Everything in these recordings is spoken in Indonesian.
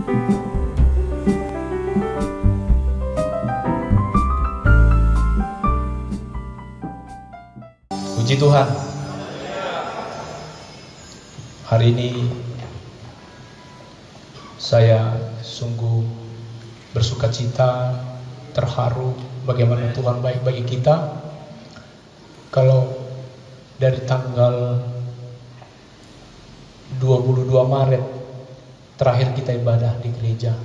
Puji Tuhan. Hari ini saya sungguh bersuka cita, terharu bagaimana Tuhan baik bagi kita. Kalau dari tanggal 22 Maret terakhir kita ibadah di gereja,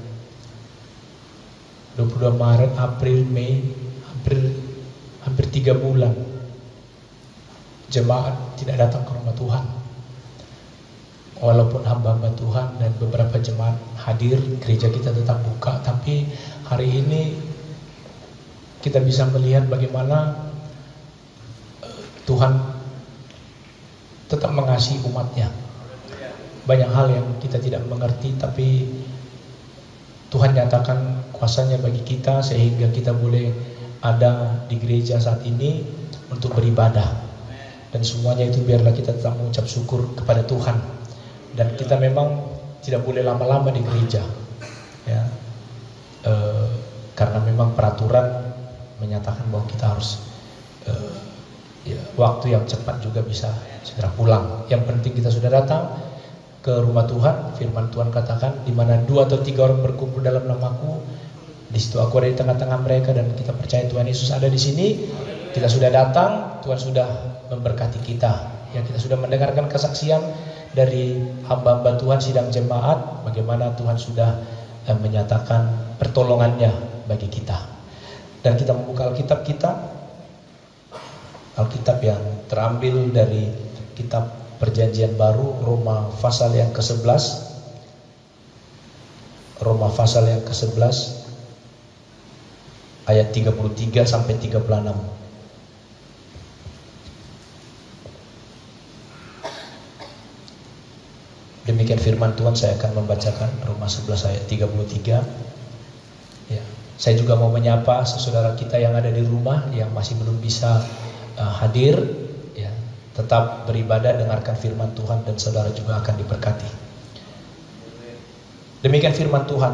22 Maret, April, Mei, hampir 3 bulan jemaat tidak datang ke rumah Tuhan. Walaupun hamba-hamba Tuhan dan beberapa jemaat hadir, gereja kita tetap buka. Tapi hari ini kita bisa melihat bagaimana Tuhan tetap mengasihi umatnya. Banyak hal yang kita tidak mengerti, tapi Tuhan nyatakan kuasanya bagi kita sehingga kita boleh ada di gereja saat ini untuk beribadah. Dan semuanya itu biarlah kita tetap mengucap syukur kepada Tuhan. Dan kita memang tidak boleh lama-lama di gereja, ya, karena memang peraturan menyatakan bahwa kita harus ya, waktu yang cepat juga bisa segera pulang. Yang penting kita sudah datang ke rumah Tuhan. Firman Tuhan katakan, di mana 2 atau 3 orang berkumpul dalam namaku, di situ aku ada di tengah-tengah mereka. Dan kita percaya Tuhan Yesus ada di sini. Kita sudah datang, Tuhan sudah memberkati kita. Ya, kita sudah mendengarkan kesaksian dari hamba-hamba Tuhan sidang jemaat, bagaimana Tuhan sudah menyatakan pertolongannya bagi kita. Dan kita membuka Alkitab kita, Alkitab yang terambil dari kitab Perjanjian Baru, Roma pasal yang ke-11, Roma pasal yang ke-11 ayat 33 sampai 36. Demikian firman Tuhan, saya akan membacakan Roma 11 ayat 33. Ya, saya juga mau menyapa saudara kita yang ada di rumah yang masih belum bisa hadir. Ya, tetap beribadah, dengarkan firman Tuhan dan saudara juga akan diberkati. Demikian firman Tuhan.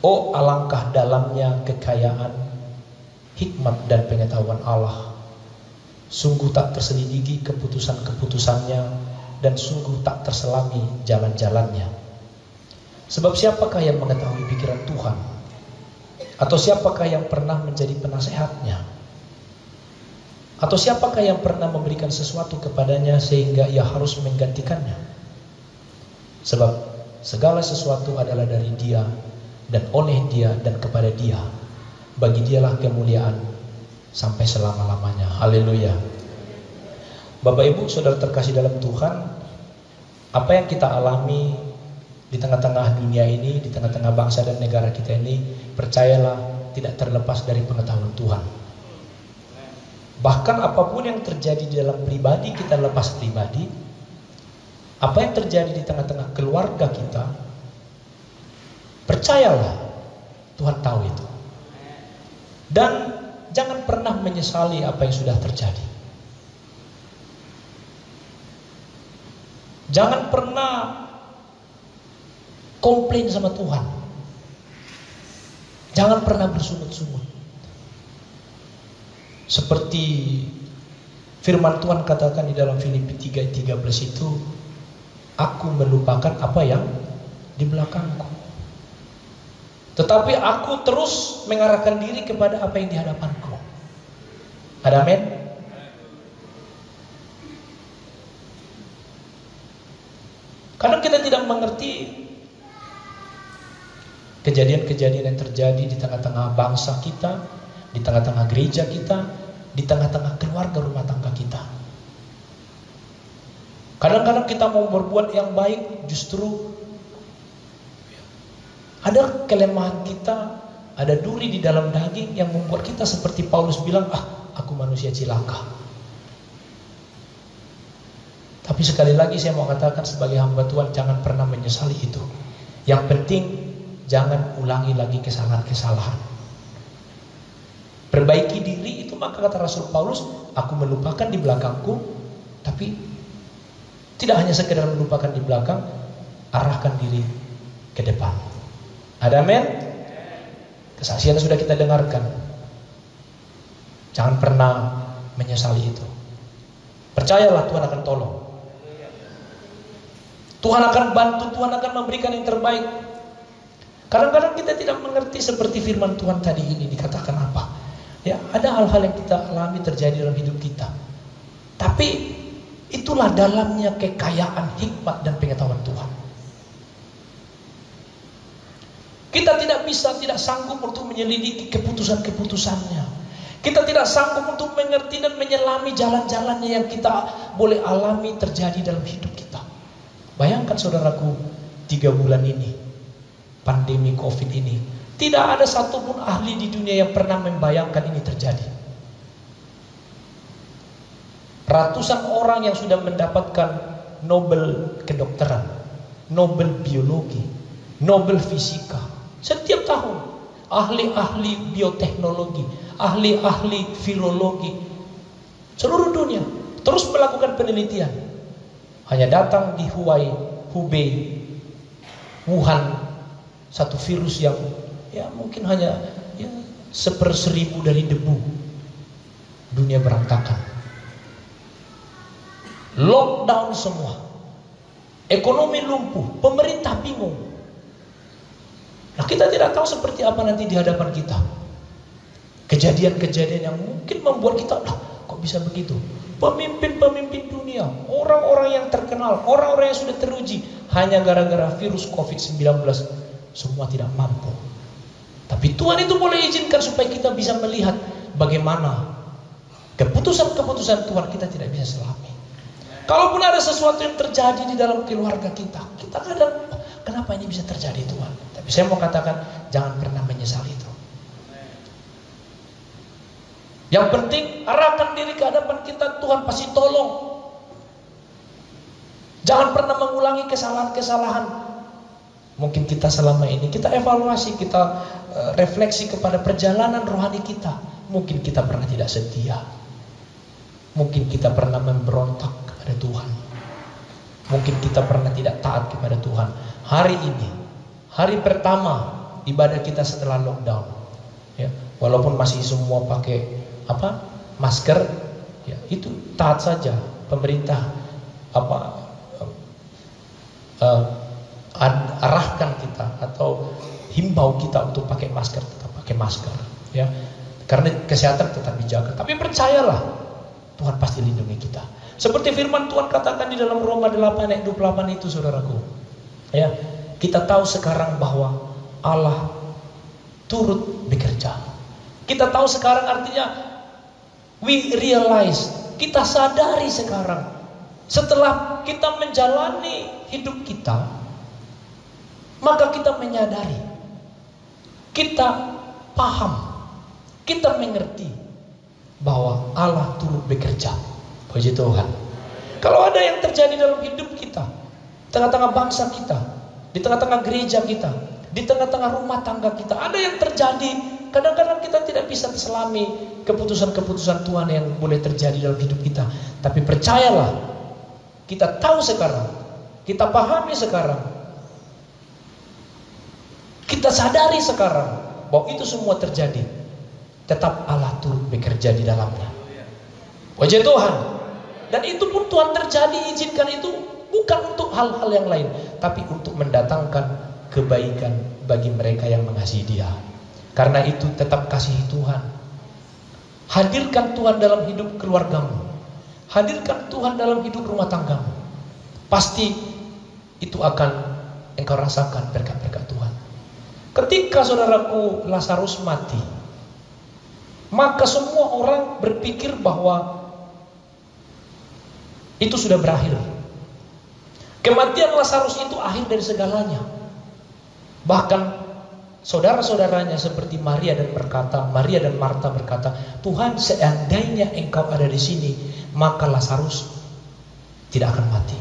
Oh, alangkah dalamnya kekayaan, hikmat dan pengetahuan Allah. Sungguh tak terselidiki keputusan-keputusannya, dan sungguh tak terselami jalan-jalannya. Sebab siapakah yang mengetahui pikiran Tuhan? Atau siapakah yang pernah menjadi penasehatnya? Atau siapakah yang pernah memberikan sesuatu kepadanya sehingga ia harus menggantikannya? Sebab segala sesuatu adalah dari Dia, dan oleh Dia, dan kepada Dia. Bagi Dialah kemuliaan sampai selama-lamanya. Haleluya. Bapak Ibu saudara terkasih dalam Tuhan, apa yang kita alami di tengah-tengah dunia ini, di tengah-tengah bangsa dan negara kita ini, percayalah tidak terlepas dari pengetahuan Tuhan. Bahkan apapun yang terjadi di dalam pribadi kita, lepas pribadi, apa yang terjadi di tengah-tengah keluarga kita, percayalah Tuhan tahu itu. Dan jangan pernah menyesali apa yang sudah terjadi. Jangan pernah komplain sama Tuhan. Jangan pernah bersungut-sungut. Seperti firman Tuhan katakan di dalam Filipi 3:13 itu, aku melupakan apa yang di belakangku, tetapi aku terus mengarahkan diri kepada apa yang di hadapanku. Ada amin? Kadang kita tidak mengerti kejadian-kejadian yang terjadi di tengah-tengah bangsa kita, di tengah-tengah gereja kita, di tengah-tengah keluarga rumah tangga kita. Kadang-kadang kita mau berbuat yang baik, justru ada kelemahan kita, ada duri di dalam daging yang membuat kita seperti Paulus bilang, aku manusia cilaka. Tapi sekali lagi saya mau katakan sebagai hamba Tuhan, jangan pernah menyesali itu. Yang penting jangan ulangi lagi kesalahan-kesalahan. Perbaiki diri itu, maka kata Rasul Paulus, aku melupakan di belakangku. Tapi tidak hanya sekedar melupakan di belakang, arahkan diri ke depan. Ada amin? Kesaksian sudah kita dengarkan. Jangan pernah menyesali itu. Percayalah Tuhan akan tolong. Tuhan akan bantu, Tuhan akan memberikan yang terbaik. Kadang-kadang kita tidak mengerti seperti firman Tuhan tadi ini dikatakan apa. Ya, ada hal-hal yang kita alami terjadi dalam hidup kita. Tapi itulah dalamnya kekayaan, hikmat dan pengetahuan Tuhan. Kita tidak sanggup untuk menyelidiki keputusan-keputusannya. Kita tidak sanggup untuk mengerti dan menyelami jalan-jalannya yang kita boleh alami terjadi dalam hidup kita. Bayangkan saudaraku, 3 bulan ini, pandemi COVID ini, tidak ada satupun ahli di dunia yang pernah membayangkan ini terjadi. Ratusan orang yang sudah mendapatkan Nobel kedokteran, Nobel biologi, Nobel fisika, setiap tahun ahli-ahli bioteknologi, ahli-ahli filologi seluruh dunia terus melakukan penelitian. Hanya datang di Hubei, Wuhan, satu virus yang ya mungkin hanya ya, 1/1000 dari debu. Dunia berantakan. Lockdown semua. Ekonomi lumpuh, pemerintah bingung. Nah, kita tidak tahu seperti apa nanti di hadapan kita. Kejadian-kejadian yang mungkin membuat kita, kok bisa begitu? Pemimpin-pemimpin dunia, orang-orang yang terkenal, orang-orang yang sudah teruji, hanya gara-gara virus COVID-19 semua tidak mampu. Tapi Tuhan itu boleh izinkan supaya kita bisa melihat bagaimana keputusan-keputusan Tuhan kita tidak bisa selami. Kalaupun ada sesuatu yang terjadi di dalam keluarga kita, kita kadang, kenapa ini bisa terjadi Tuhan? Tapi saya mau katakan, jangan pernah menyesali itu. Yang penting arahkan diri ke hadapan kita, Tuhan pasti tolong. Jangan pernah mengulangi kesalahan-kesalahan. Mungkin kita selama ini, kita evaluasi, kita refleksi kepada perjalanan rohani kita. Mungkin kita pernah tidak setia. Mungkin kita pernah memberontak kepada Tuhan. Mungkin kita pernah tidak taat kepada Tuhan. Hari ini, hari pertama ibadah kita setelah lockdown, ya, walaupun masih semua pakai masker, ya, itu taat saja. Pemerintah arahkan kita atau himbau kita untuk pakai masker, tetap pakai masker, ya, karena kesehatan tetap dijaga. Tapi percayalah, Tuhan pasti lindungi kita. Seperti firman Tuhan katakan di dalam Roma 8 ayat 28 itu, saudaraku, ya, kita tahu sekarang bahwa Allah turut bekerja. Kita tahu sekarang artinya we realize, kita sadari sekarang setelah kita menjalani hidup kita, maka kita menyadari, kita paham, kita mengerti bahwa Allah turut bekerja. Puji Tuhan. Kalau ada yang terjadi dalam hidup kita, tengah-tengah bangsa kita, di tengah-tengah gereja kita, di tengah-tengah rumah tangga kita, ada yang terjadi, kadang-kadang kita tidak bisa selami keputusan-keputusan Tuhan yang boleh terjadi dalam hidup kita. Tapi percayalah, kita tahu sekarang, kita pahami sekarang, kita sadari sekarang bahwa itu semua terjadi. Tetap Allah turut bekerja di dalamnya. Puji Tuhan. Dan itu pun Tuhan terjadi, izinkan itu bukan untuk hal-hal yang lain, tapi untuk mendatangkan kebaikan bagi mereka yang mengasihi Dia. Karena itu tetap kasihi Tuhan. Hadirkan Tuhan dalam hidup keluargamu. Hadirkan Tuhan dalam hidup rumah tanggamu. Pasti itu akan engkau rasakan berkat-berkat Tuhan. Ketika saudaraku Lazarus mati, maka semua orang berpikir bahwa itu sudah berakhir. Kematian Lazarus itu akhir dari segalanya. Bahkan saudara-saudaranya seperti Maria dan Marta berkata, Tuhan, seandainya engkau ada di sini, maka Lazarus tidak akan mati.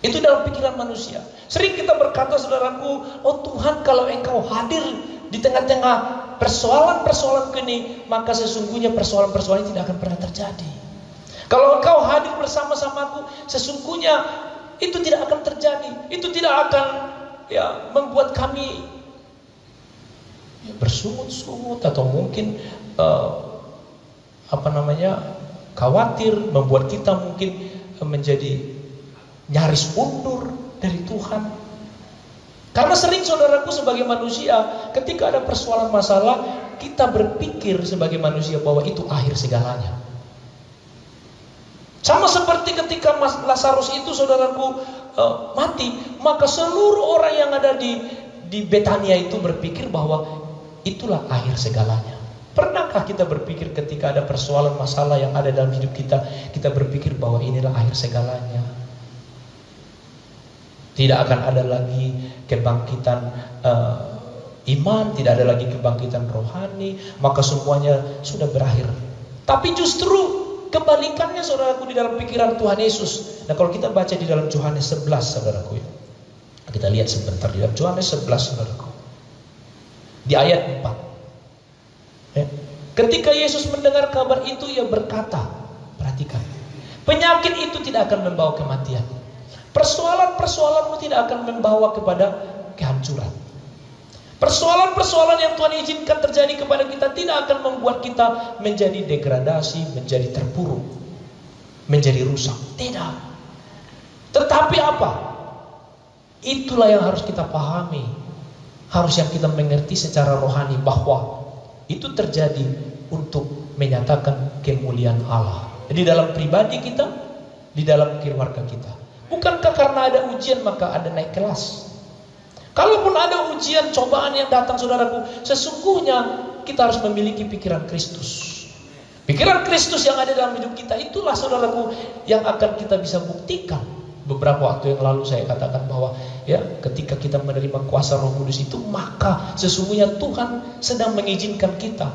Itu dalam pikiran manusia. Sering kita berkata, saudaraku, oh Tuhan, kalau engkau hadir di tengah-tengah persoalan-persoalan ini, maka sesungguhnya persoalan-persoalan ini tidak akan pernah terjadi. Kalau engkau hadir bersama-samaku, sesungguhnya itu tidak akan terjadi. Itu tidak akan ya membuat kami bersungut-sungut atau mungkin khawatir, membuat kita mungkin menjadi nyaris mundur dari Tuhan. Karena sering saudaraku sebagai manusia, ketika ada persoalan masalah, kita berpikir sebagai manusia bahwa itu akhir segalanya. Sama seperti ketika Lazarus itu saudaraku mati, maka seluruh orang yang ada di Betania itu berpikir bahwa itulah akhir segalanya. Pernahkah kita berpikir ketika ada persoalan masalah yang ada dalam hidup kita, kita berpikir bahwa inilah akhir segalanya? Tidak akan ada lagi kebangkitan iman, tidak ada lagi kebangkitan rohani, maka semuanya sudah berakhir. Tapi justru kebalikannya saudaraku di dalam pikiran Tuhan Yesus. Nah, kalau kita baca di dalam Yohanes 11 saudaraku ya. Kita lihat sebentar di dalam Yohanes 11 saudaraku. Di ayat 4. Ya. Ketika Yesus mendengar kabar itu, ia berkata, perhatikan, penyakit itu tidak akan membawa kematian. Persoalan-persoalanmu tidak akan membawa kepada kehancuran. Persoalan-persoalan yang Tuhan izinkan terjadi kepada kita tidak akan membuat kita menjadi degradasi, menjadi terpuruk, menjadi rusak. Tidak. Tetapi apa? Itulah yang harus kita pahami. Harus yang kita mengerti secara rohani, bahwa itu terjadi untuk menyatakan kemuliaan Allah. Di dalam pribadi kita, di dalam keluarga kita. Bukankah karena ada ujian maka ada naik kelas? Kalaupun ada ujian, cobaan yang datang saudaraku, sesungguhnya kita harus memiliki pikiran Kristus. Pikiran Kristus yang ada dalam hidup kita, itulah saudaraku yang akan kita bisa buktikan. Beberapa waktu yang lalu saya katakan bahwa ya, ketika kita menerima kuasa Roh Kudus itu, maka sesungguhnya Tuhan sedang mengizinkan kita,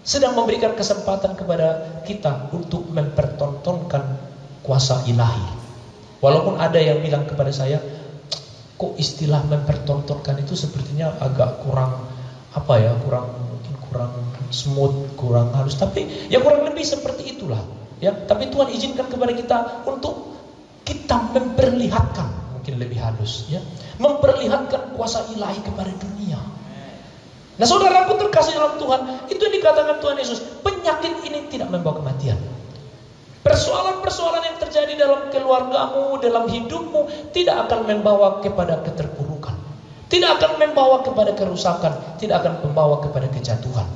sedang memberikan kesempatan kepada kita untuk mempertontonkan kuasa ilahi. Walaupun ada yang bilang kepada saya, kok istilah mempertontonkan itu sepertinya agak kurang kurang smooth, kurang halus, tapi ya kurang lebih seperti itulah ya. Tapi Tuhan izinkan kepada kita untuk kita memperlihatkan, mungkin lebih halus ya, memperlihatkan kuasa ilahi kepada dunia. Nah, saudaraku terkasih dalam Tuhan, itu yang dikatakan Tuhan Yesus, penyakit ini tidak membawa kematian. Persoalan-persoalan yang terjadi dalam keluargamu, dalam hidupmu, tidak akan membawa kepada keterpurukan, tidak akan membawa kepada kerusakan, tidak akan membawa kepada kejatuhan.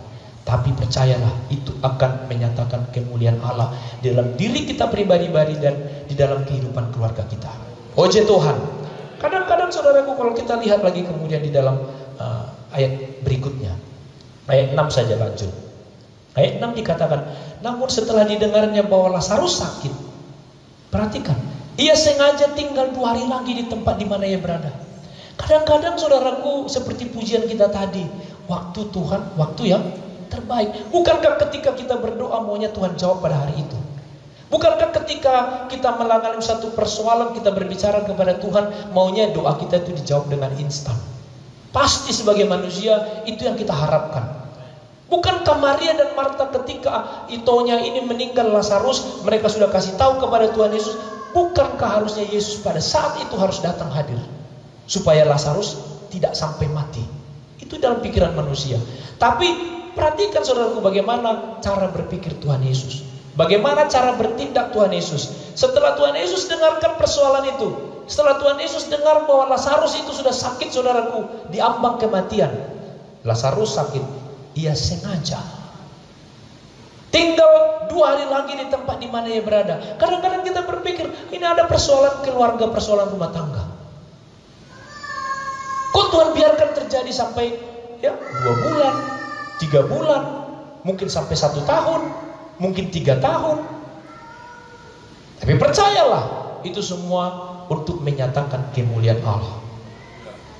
Tapi percayalah, itu akan menyatakan kemuliaan Allah dalam diri kita pribadi-pribadi dan di dalam kehidupan keluarga kita. Puji Tuhan. Kadang-kadang saudaraku, kalau kita lihat lagi kemudian di dalam ayat berikutnya, ayat 6 saja lanjut. Ayat 6 dikatakan, namun setelah didengarnya bahwa Lazarus sakit, perhatikan, ia sengaja tinggal 2 hari lagi di tempat di mana ia berada. Kadang-kadang saudaraku, seperti pujian kita tadi, waktu Tuhan, waktu yang terbaik. Bukankah ketika kita berdoa maunya Tuhan jawab pada hari itu? Bukankah ketika kita mengalami satu persoalan, kita berbicara kepada Tuhan, maunya doa kita itu dijawab dengan instan? Pasti sebagai manusia itu yang kita harapkan. Bukankah Maria dan Marta ketika itonya ini meninggal Lazarus, mereka sudah kasih tahu kepada Tuhan Yesus? Bukankah harusnya Yesus pada saat itu harus datang hadir, supaya Lazarus tidak sampai mati? Itu dalam pikiran manusia. Tapi perhatikan saudaraku, bagaimana cara berpikir Tuhan Yesus, bagaimana cara bertindak Tuhan Yesus. Setelah Tuhan Yesus dengarkan persoalan itu, setelah Tuhan Yesus dengar bahwa Lazarus itu sudah sakit saudaraku, diambang kematian, Lazarus sakit, ia sengaja tinggal 2 hari lagi di tempat di mana ia berada. Kadang-kadang kita berpikir ini ada persoalan keluarga, persoalan rumah tangga. Kok Tuhan biarkan terjadi sampai 2 bulan, 3 bulan, mungkin sampai 1 tahun, mungkin 3 tahun. Tapi percayalah, itu semua untuk menyatakan kemuliaan Allah.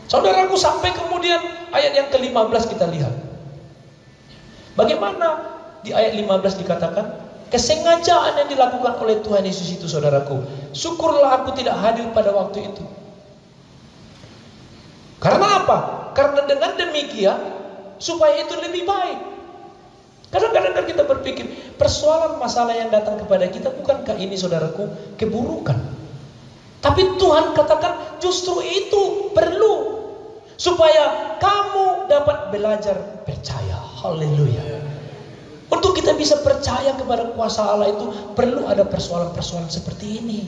Saudaraku, sampai kemudian ayat yang ke-15 kita lihat. Bagaimana di ayat 15 dikatakan, kesengajaan yang dilakukan oleh Tuhan Yesus itu saudaraku, syukurlah aku tidak hadir pada waktu itu. Karena apa? Karena dengan demikian supaya itu lebih baik. Kadang-kadang kan kita berpikir, persoalan masalah yang datang kepada kita, bukankah ini saudaraku keburukan? Tapi Tuhan katakan justru itu perlu supaya kamu dapat belajar percaya. Haleluya. Untuk kita bisa percaya kepada kuasa Allah itu perlu ada persoalan-persoalan seperti ini.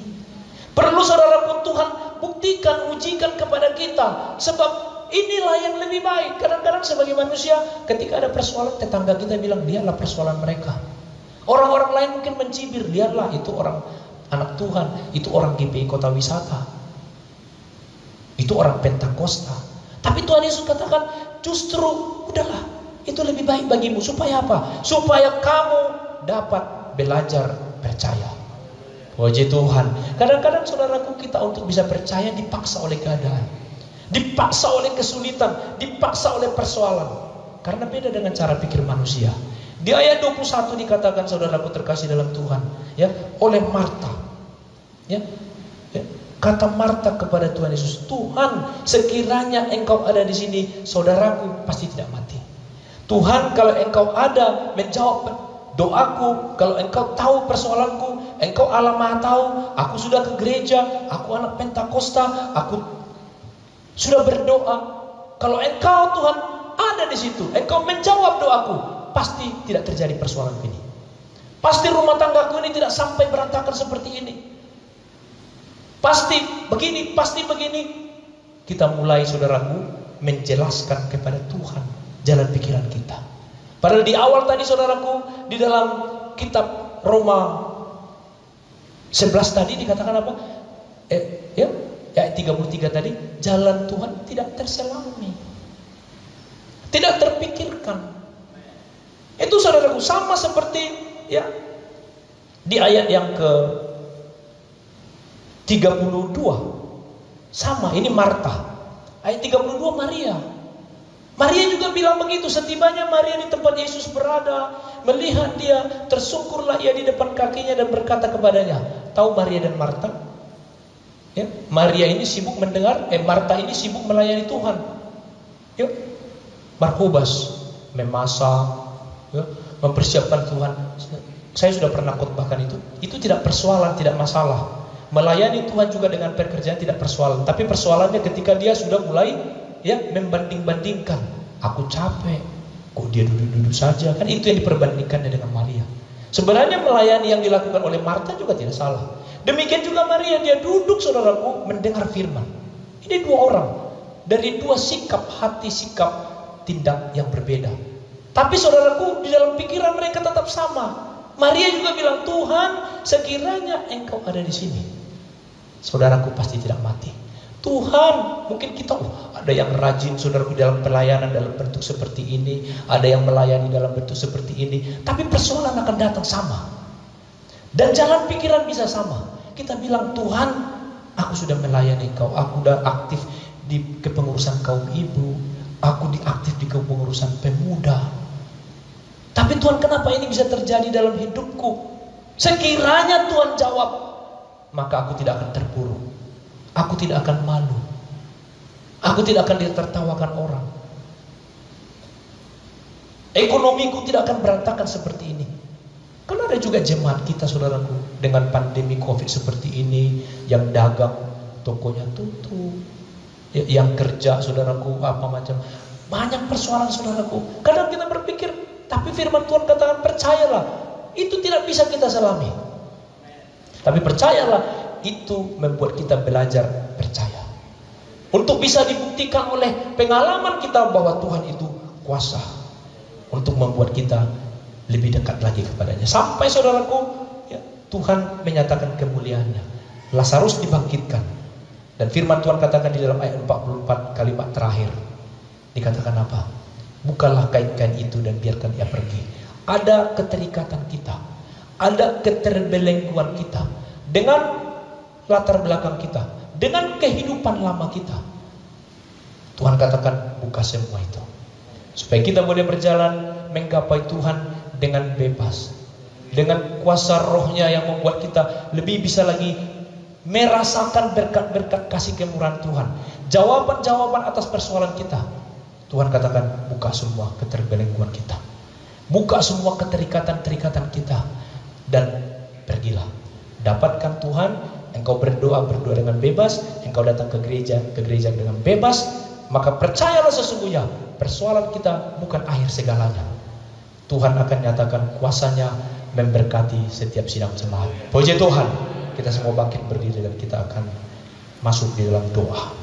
Perlu saudaraku Tuhan buktikan, ujikan kepada kita. Sebab inilah yang lebih baik. Kadang-kadang sebagai manusia ketika ada persoalan, tetangga kita bilang, lihatlah persoalan mereka. Orang-orang lain mungkin mencibir, lihatlah itu orang anak Tuhan, itu orang GPI Kota Wisata, itu orang Pentakosta. Tapi Tuhan Yesus katakan, justru udahlah, itu lebih baik bagimu. Supaya apa? Supaya kamu dapat belajar percaya. Puji Tuhan. Kadang-kadang saudaraku, kita untuk bisa percaya dipaksa oleh keadaan, dipaksa oleh kesulitan, dipaksa oleh persoalan. Karena beda dengan cara pikir manusia. Di ayat 21 dikatakan, saudaraku terkasih dalam Tuhan, ya, oleh Marta, ya, kata Marta kepada Tuhan Yesus, Tuhan, sekiranya Engkau ada di sini, saudaraku pasti tidak mati. Tuhan, kalau Engkau ada menjawab doaku, kalau Engkau tahu persoalanku, Engkau Allah Maha tahu, aku sudah ke gereja, aku anak Pentakosta, aku sudah berdoa. Kalau Engkau Tuhan ada di situ, Engkau menjawab doaku, pasti tidak terjadi persoalan ini. Pasti rumah tanggaku ini tidak sampai berantakan seperti ini. Pasti begini, pasti begini. Kita mulai, saudaraku, menjelaskan kepada Tuhan jalan pikiran kita. Padahal di awal tadi, saudaraku, di dalam kitab Roma 11 tadi dikatakan apa? Ayat 33 tadi, jalan Tuhan tidak terselami, tidak terpikirkan. Itu saudaraku sama seperti ya di ayat yang ke 32. Sama, ini Marta. Ayat 32 Maria. Maria juga bilang begitu. Setibanya Maria di tempat Yesus berada, melihat dia, tersungkurlah ia di depan kakinya dan berkata kepadanya. Tahu Maria dan Marta? Ya, Maria ini sibuk mendengar, Marta ini sibuk melayani Tuhan. Ya, berkhotbah, memasak, ya, mempersiapkan Tuhan. Saya sudah pernah khotbahkan itu. Itu tidak persoalan, tidak masalah. Melayani Tuhan juga dengan pekerjaan tidak persoalan. Tapi persoalannya ketika dia sudah mulai ya membanding-bandingkan. Aku capek, kok dia duduk-duduk saja. Kan itu yang diperbandingkannya dengan Maria. Sebenarnya melayani yang dilakukan oleh Marta juga tidak salah. Demikian juga Maria, dia duduk, saudaraku, mendengar firman. Ini dua orang dari dua sikap hati, sikap tindak yang berbeda. Tapi saudaraku, di dalam pikiran mereka tetap sama. Maria juga bilang, Tuhan, sekiranya Engkau ada di sini, saudaraku pasti tidak mati. Tuhan, mungkin kita ada yang rajin, saudaraku, dalam pelayanan dalam bentuk seperti ini, ada yang melayani dalam bentuk seperti ini, tapi persoalan akan datang sama. Dan jalan pikiran bisa sama. Kita bilang, Tuhan, aku sudah melayani Kau, aku sudah aktif di kepengurusan kaum ibu, aku aktif di kepengurusan pemuda. Tapi Tuhan, kenapa ini bisa terjadi dalam hidupku? Sekiranya Tuhan jawab, maka aku tidak akan terpuruk, aku tidak akan malu, aku tidak akan ditertawakan orang, ekonomiku tidak akan berantakan seperti ini. Karena ada juga jemaat kita, saudaraku, dengan pandemi COVID seperti ini, yang dagang tokonya tutup, yang kerja, saudaraku, apa macam, banyak persoalan, saudaraku. Kadang kita berpikir, tapi firman Tuhan katakan, percayalah, itu tidak bisa kita selami. Tapi percayalah, itu membuat kita belajar percaya. Untuk bisa dibuktikan oleh pengalaman kita bahwa Tuhan itu kuasa untuk membuat kita lebih dekat lagi kepadanya. Sampai, saudaraku, ya, Tuhan menyatakan kemuliaannya. Lazarus dibangkitkan. Dan firman Tuhan katakan di dalam ayat 44 kalimat terakhir, dikatakan apa? Bukalah kain-kain itu dan biarkan ia pergi. Ada keterikatan kita, ada keterbelengguan kita dengan latar belakang kita, dengan kehidupan lama kita. Tuhan katakan, buka semua itu, supaya kita boleh berjalan menggapai Tuhan dengan bebas, dengan kuasa rohnya yang membuat kita lebih bisa lagi merasakan berkat-berkat kasih kemurahan Tuhan, jawaban-jawaban atas persoalan kita. Tuhan katakan, buka semua keterbelengguan kita, buka semua keterikatan-terikatan kita, dan pergilah. Dapatkan Tuhan, engkau berdoa dengan bebas, engkau datang ke gereja dengan bebas, maka percayalah sesungguhnya persoalan kita bukan akhir segalanya. Tuhan akan nyatakan kuasanya memberkati setiap sidang jemaat. Puji Tuhan. Kita semua bangkit berdiri dan kita akan masuk di dalam doa.